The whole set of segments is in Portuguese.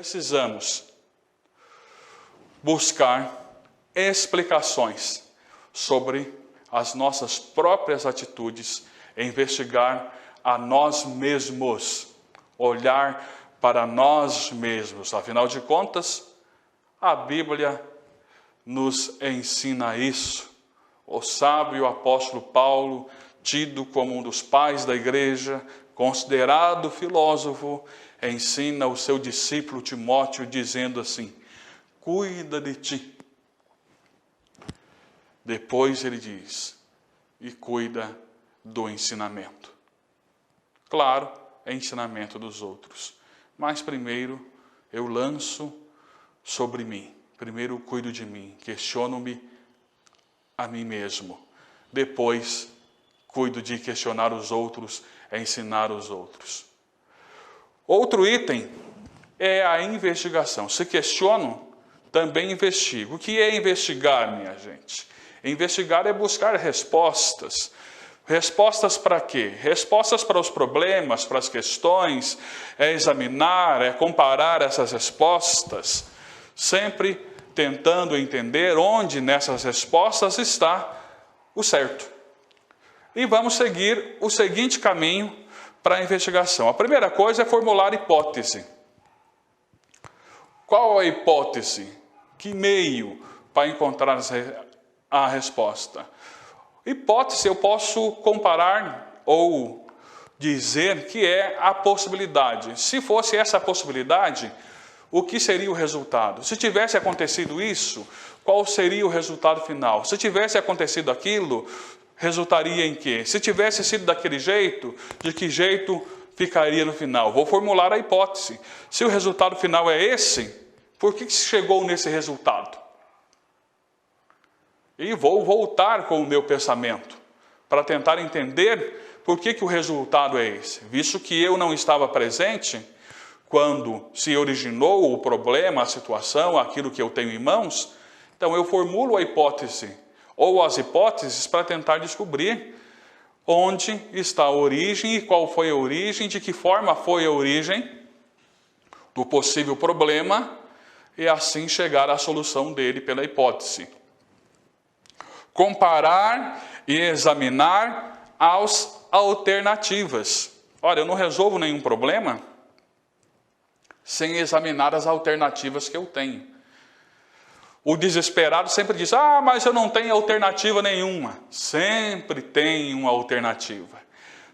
precisamos buscar explicações sobre as nossas próprias atitudes, investigar a nós mesmos, olhar para nós mesmos. Afinal de contas, a Bíblia nos ensina isso. O sábio apóstolo Paulo, tido como um dos pais da igreja, considerado filósofo, ensina o seu discípulo Timóteo dizendo assim: cuida de ti. Depois ele diz: e cuida do ensinamento. Claro, é ensinamento dos outros, mas primeiro eu lanço sobre mim. Primeiro eu cuido de mim, questiono-me a mim mesmo. Depois cuido de questionar os outros, ensinar os outros. Outro item é a investigação. Se questiono, também investigo. O que é investigar, minha gente? Investigar é buscar respostas. Respostas para quê? Respostas para os problemas, para as questões, é examinar, é comparar essas respostas, sempre tentando entender onde nessas respostas está o certo. E vamos seguir o seguinte caminho para a investigação. A primeira coisa é formular hipótese. Qual a hipótese? Que meio para encontrar a resposta? Hipótese eu posso comparar ou dizer que é a possibilidade. Se fosse essa a possibilidade, o que seria o resultado? Se tivesse acontecido isso, qual seria o resultado final? Se tivesse acontecido aquilo, resultaria em quê? Se tivesse sido daquele jeito, de que jeito ficaria no final? Vou formular a hipótese. Se o resultado final é esse, por que se chegou nesse resultado? E vou voltar com o meu pensamento para tentar entender por que o resultado é esse. Visto que eu não estava presente quando se originou o problema, a situação, aquilo que eu tenho em mãos, então eu formulo a hipótese ou as hipóteses para tentar descobrir onde está a origem e qual foi a origem, de que forma foi a origem do possível problema e assim chegar à solução dele pela hipótese. Comparar e examinar as alternativas. Olha, eu não resolvo nenhum problema sem examinar as alternativas que eu tenho. O desesperado sempre diz: ah, mas eu não tenho alternativa nenhuma. Sempre tem uma alternativa.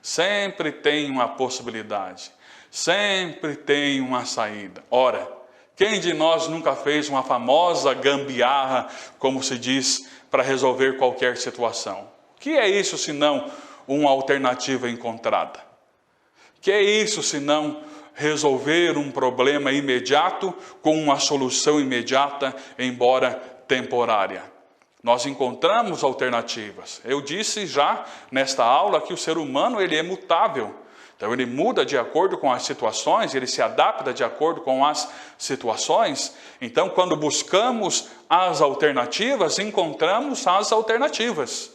Sempre tem uma possibilidade. Sempre tem uma saída. Ora, quem de nós nunca fez uma famosa gambiarra, como se diz, para resolver qualquer situação? O que é isso senão uma alternativa encontrada? O que é isso senão resolver um problema imediato com uma solução imediata, embora temporária? Nós encontramos alternativas. Eu disse já nesta aula que o ser humano ele é mutável. Então ele muda de acordo com as situações, ele se adapta de acordo com as situações. Então quando buscamos as alternativas, encontramos as alternativas.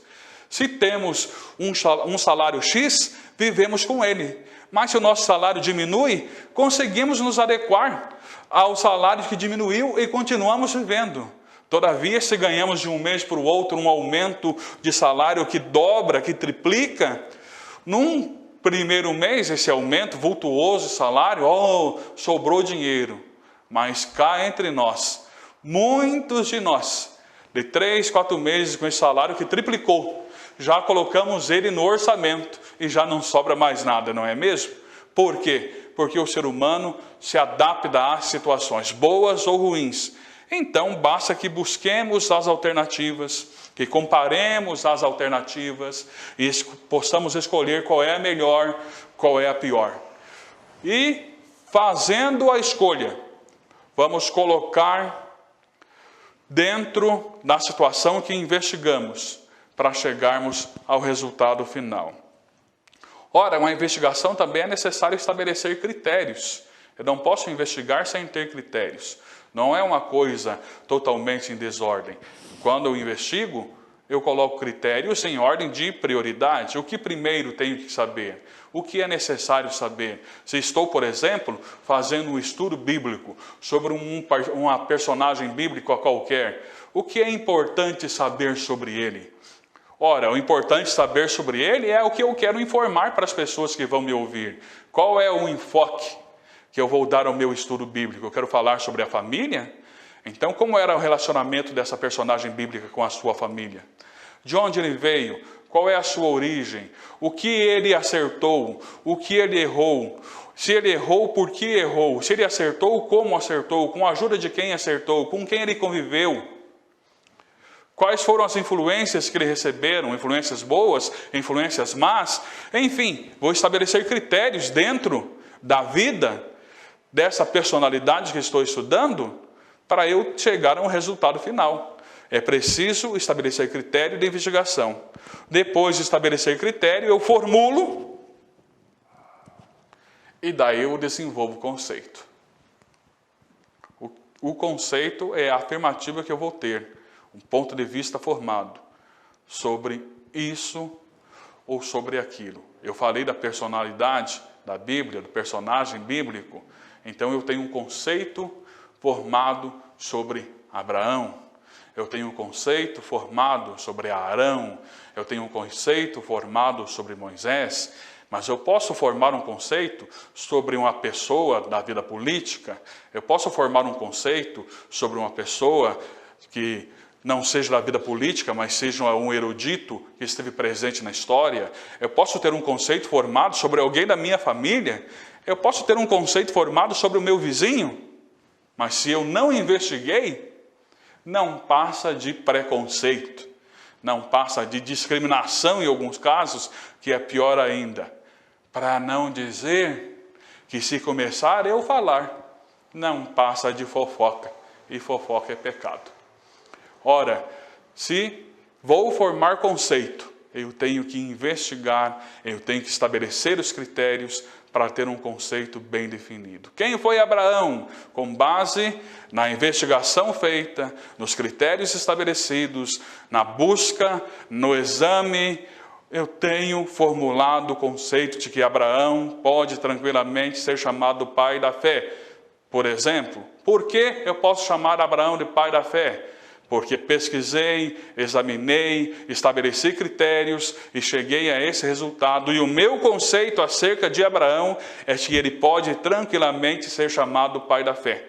Se temos um salário X, vivemos com ele. Mas se o nosso salário diminui, conseguimos nos adequar ao salário que diminuiu e continuamos vivendo. Todavia, se ganhamos de um mês para o outro um aumento de salário que dobra, que triplica, num primeiro mês, esse aumento vultuoso de salário, sobrou dinheiro. Mas cá entre nós, muitos de nós, de 3, 4 meses com esse salário que triplicou, já colocamos ele no orçamento e já não sobra mais nada, não é mesmo? Por quê? Porque o ser humano se adapta às situações, boas ou ruins. Então, basta que busquemos as alternativas, que comparemos as alternativas e possamos escolher qual é a melhor, qual é a pior. E, fazendo a escolha, vamos colocar dentro da situação que investigamos para chegarmos ao resultado final. Ora, uma investigação também é necessário estabelecer critérios. Eu não posso investigar sem ter critérios. Não é uma coisa totalmente em desordem. Quando eu investigo, eu coloco critérios em ordem de prioridade. O que primeiro tenho que saber? O que é necessário saber? Se estou, por exemplo, fazendo um estudo bíblico sobre uma personagem bíblica qualquer, o que é importante saber sobre ele? Ora, o importante saber sobre ele é o que eu quero informar para as pessoas que vão me ouvir. Qual é o enfoque que eu vou dar ao meu estudo bíblico? Eu quero falar sobre a família? Então, como era o relacionamento dessa personagem bíblica com a sua família? De onde ele veio? Qual é a sua origem? O que ele acertou? O que ele errou? Se ele errou, por que errou? Se ele acertou, como acertou? Com a ajuda de quem acertou? Com quem ele conviveu? Quais foram as influências que ele receberam? Influências boas? Influências más? Enfim, vou estabelecer critérios dentro da vida dessa personalidade que estou estudando para eu chegar a um resultado final. É preciso estabelecer critério de investigação. Depois de estabelecer critério, eu formulo e daí eu desenvolvo o conceito. O conceito é a afirmativa que eu vou ter, um ponto de vista formado sobre isso ou sobre aquilo. Eu falei da personalidade da Bíblia, do personagem bíblico, então eu tenho um conceito formado sobre Abraão. Eu tenho um conceito formado sobre Arão, eu tenho um conceito formado sobre Moisés, mas eu posso formar um conceito sobre uma pessoa da vida política, eu posso formar um conceito sobre uma pessoa que não seja da vida política, mas seja um erudito que esteve presente na história, eu posso ter um conceito formado sobre alguém da minha família, eu posso ter um conceito formado sobre o meu vizinho, mas se eu não investiguei, não passa de preconceito, não passa de discriminação em alguns casos, que é pior ainda. Para não dizer que se começar eu falar, não passa de fofoca, e fofoca é pecado. Ora, se vou formar conceito, eu tenho que investigar, eu tenho que estabelecer os critérios para ter um conceito bem definido. Quem foi Abraão? Com base na investigação feita, nos critérios estabelecidos, na busca, no exame, eu tenho formulado o conceito de que Abraão pode tranquilamente ser chamado pai da fé. Por exemplo, por que eu posso chamar Abraão de pai da fé? Porque pesquisei, examinei, estabeleci critérios e cheguei a esse resultado. E o meu conceito acerca de Abraão é que ele pode tranquilamente ser chamado pai da fé.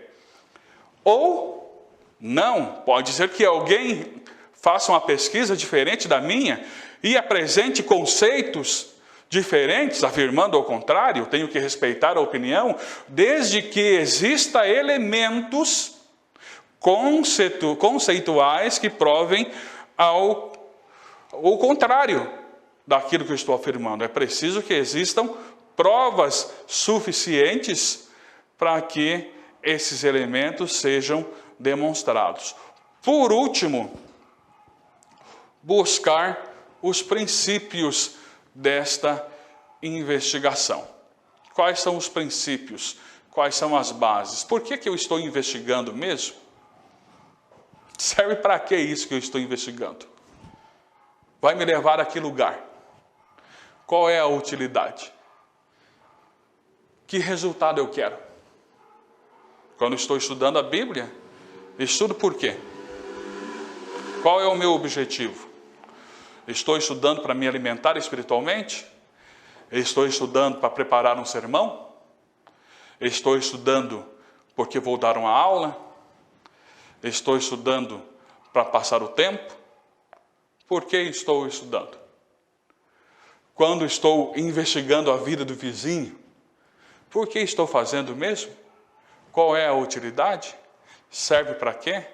Ou não, pode ser que alguém faça uma pesquisa diferente da minha e apresente conceitos diferentes, afirmando ao contrário. Eu tenho que respeitar a opinião, desde que exista elementos conceituais que provem ao contrário daquilo que eu estou afirmando. É preciso que existam provas suficientes para que esses elementos sejam demonstrados. Por último, buscar os princípios desta investigação. Quais são os princípios? Quais são as bases? Por que eu estou investigando mesmo? Serve para que isso que eu estou investigando? Vai me levar a que lugar? Qual é a utilidade? Que resultado eu quero? Quando estou estudando a Bíblia, estudo por quê? Qual é o meu objetivo? Estou estudando para me alimentar espiritualmente? Estou estudando para preparar um sermão? Estou estudando porque vou dar uma aula? Estou estudando para passar o tempo? Por que estou estudando? Quando estou investigando a vida do vizinho, por que estou fazendo mesmo? Qual é a utilidade? Serve para quê?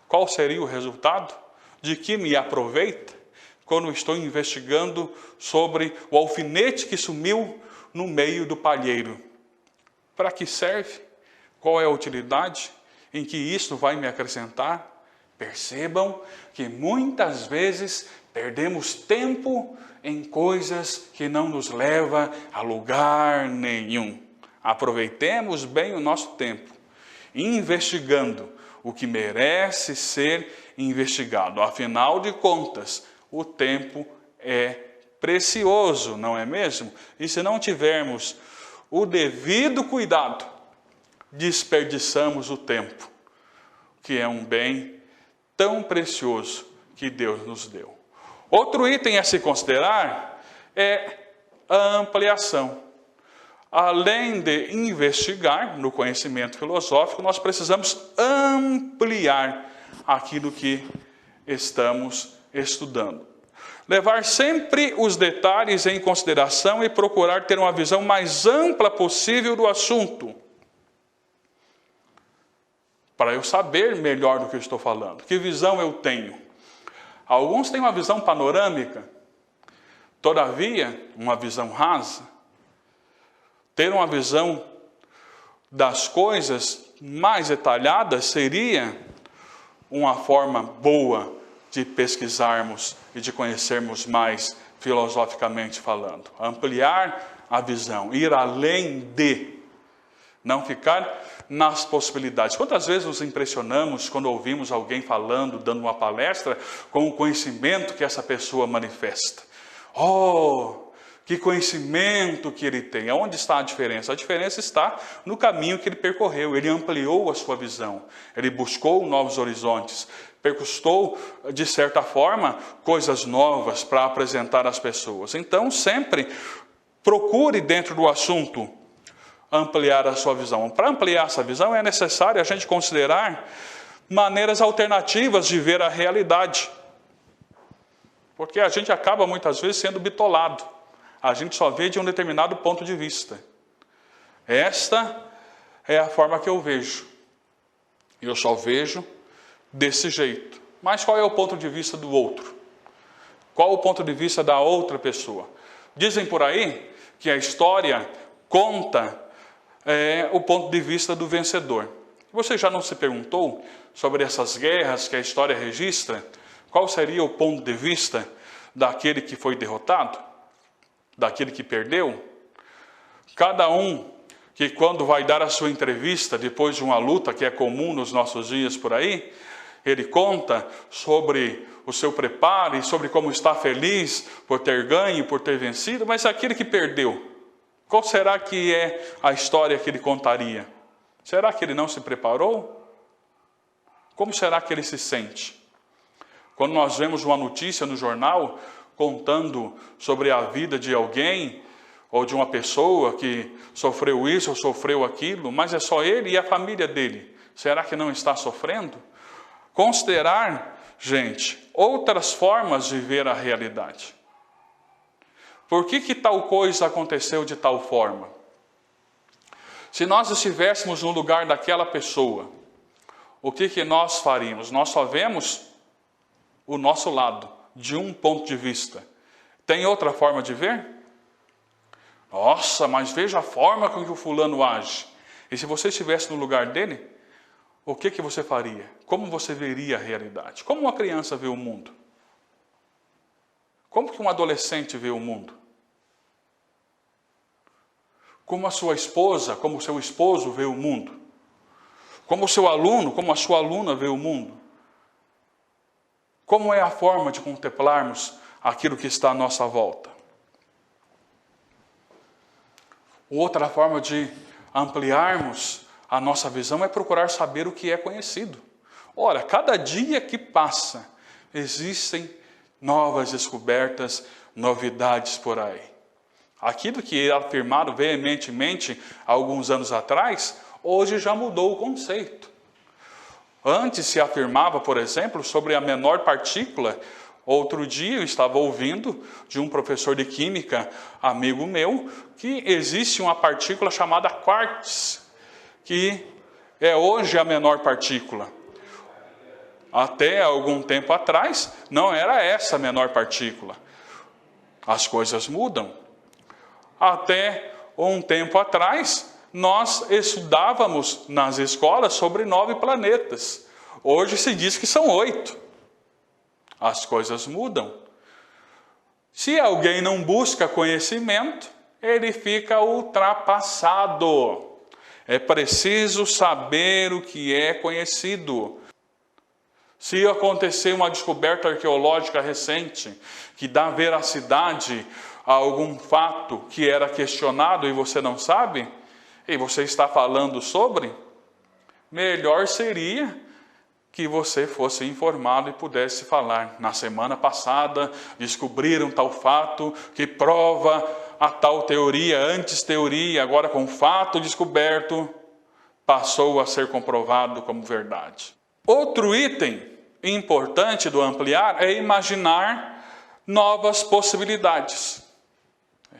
Qual seria o resultado? De que me aproveita quando estou investigando sobre o alfinete que sumiu no meio do palheiro? Para que serve? Qual é a utilidade? Em que isso vai me acrescentar? Percebam que muitas vezes perdemos tempo em coisas que não nos levam a lugar nenhum. Aproveitemos bem o nosso tempo, investigando o que merece ser investigado. Afinal de contas, o tempo é precioso, não é mesmo? E se não tivermos o devido cuidado, desperdiçamos o tempo, que é um bem tão precioso que Deus nos deu. Outro item a se considerar é a ampliação. Além de investigar no conhecimento filosófico, nós precisamos ampliar aquilo que estamos estudando. Levar sempre os detalhes em consideração e procurar ter uma visão mais ampla possível do assunto, para eu saber melhor do que eu estou falando. Que visão eu tenho? Alguns têm uma visão panorâmica, todavia, uma visão rasa. Ter uma visão das coisas mais detalhadas seria uma forma boa de pesquisarmos e de conhecermos mais filosoficamente falando. Ampliar a visão, ir além de, não ficar nas possibilidades. Quantas vezes nos impressionamos quando ouvimos alguém falando, dando uma palestra, com o conhecimento que essa pessoa manifesta? Oh, que conhecimento que ele tem! Onde está a diferença? A diferença está no caminho que ele percorreu. Ele ampliou a sua visão, ele buscou novos horizontes, percustou, de certa forma, coisas novas para apresentar às pessoas. Então, sempre procure dentro do assunto ampliar a sua visão. Para ampliar essa visão é necessário a gente considerar maneiras alternativas de ver a realidade. Porque a gente acaba muitas vezes sendo bitolado. A gente só vê de um determinado ponto de vista. Esta é a forma que eu vejo. Eu só vejo desse jeito. Mas qual é o ponto de vista do outro? Qual o ponto de vista da outra pessoa? Dizem por aí que a história conta o ponto de vista do vencedor. Você já não se perguntou sobre essas guerras que a história registra? Qual seria o ponto de vista daquele que foi derrotado? Daquele que perdeu? Cada um que quando vai dar a sua entrevista depois de uma luta que é comum nos nossos dias por aí, ele conta sobre o seu preparo e sobre como está feliz por ter ganho, por ter vencido, mas aquele que perdeu, qual será que é a história que ele contaria? Será que ele não se preparou? Como será que ele se sente? Quando nós vemos uma notícia no jornal contando sobre a vida de alguém ou de uma pessoa que sofreu isso ou sofreu aquilo, mas é só ele e a família dele, será que não está sofrendo? Considerar, gente, outras formas de ver a realidade. Por que tal coisa aconteceu de tal forma? Se nós estivéssemos no lugar daquela pessoa, o que nós faríamos? Nós só vemos o nosso lado, de um ponto de vista. Tem outra forma de ver? Nossa, mas veja a forma com que o fulano age. E se você estivesse no lugar dele, o que você faria? Como você veria a realidade? Como uma criança vê o mundo? Como que um adolescente vê o mundo? Como a sua esposa, como o seu esposo vê o mundo? Como o seu aluno, como a sua aluna vê o mundo? Como é a forma de contemplarmos aquilo que está à nossa volta? Outra forma de ampliarmos a nossa visão é procurar saber o que é conhecido. Ora, cada dia que passa, existem novas descobertas, novidades por aí. Aquilo que era afirmado veementemente há alguns anos atrás, hoje já mudou o conceito. Antes se afirmava, por exemplo, sobre a menor partícula. Outro dia eu estava ouvindo de um professor de química, amigo meu, que existe uma partícula chamada quarks, que é hoje a menor partícula. Até algum tempo atrás, não era essa a menor partícula. As coisas mudam. Até um tempo atrás, nós estudávamos nas escolas sobre 9 planetas. Hoje se diz que são 8. As coisas mudam. Se alguém não busca conhecimento, ele fica ultrapassado. É preciso saber o que é conhecido. Se acontecer uma descoberta arqueológica recente que dá veracidade a algum fato que era questionado e você não sabe, e você está falando sobre, melhor seria que você fosse informado e pudesse falar. Na semana passada descobriram tal fato que prova a tal teoria, antes teoria, agora com fato descoberto, passou a ser comprovado como verdade. Outro item importante do ampliar é imaginar novas possibilidades.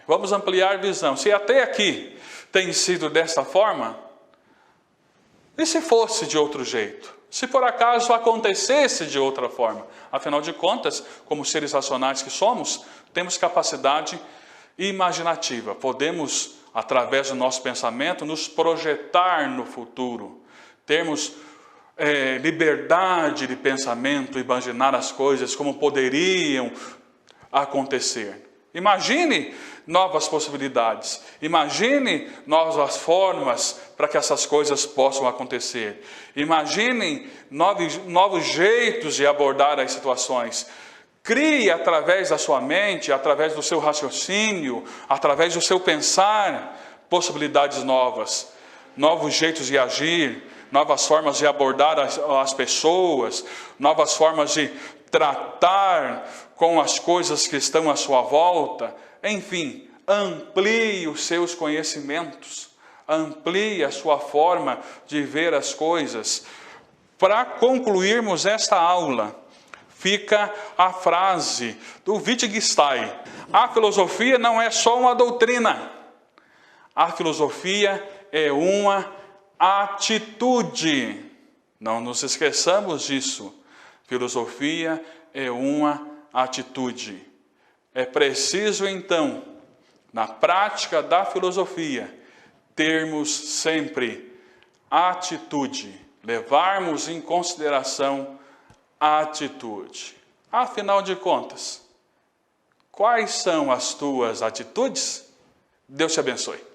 Vamos ampliar a visão. Se até aqui tem sido dessa forma, e se fosse de outro jeito? Se por acaso acontecesse de outra forma? Afinal de contas, como seres racionais que somos, temos capacidade imaginativa. Podemos, através do nosso pensamento, nos projetar no futuro. Termos liberdade de pensamento, imaginar as coisas como poderiam acontecer. Imagine novas possibilidades, imagine novas formas para que essas coisas possam acontecer. Imagine novos jeitos de abordar as situações. Crie através da sua mente, através do seu raciocínio, através do seu pensar, possibilidades novas, novos jeitos de agir, novas formas de abordar as pessoas, novas formas de tratar com as coisas que estão à sua volta. Enfim, amplie os seus conhecimentos, amplie a sua forma de ver as coisas. Para concluirmos esta aula, fica a frase do Wittgenstein: a filosofia não é só uma doutrina, a filosofia é uma atitude. Não nos esqueçamos disso. Filosofia é uma atitude. É preciso, então, na prática da filosofia, termos sempre atitude, levarmos em consideração a atitude. Afinal de contas, quais são as tuas atitudes? Deus te abençoe.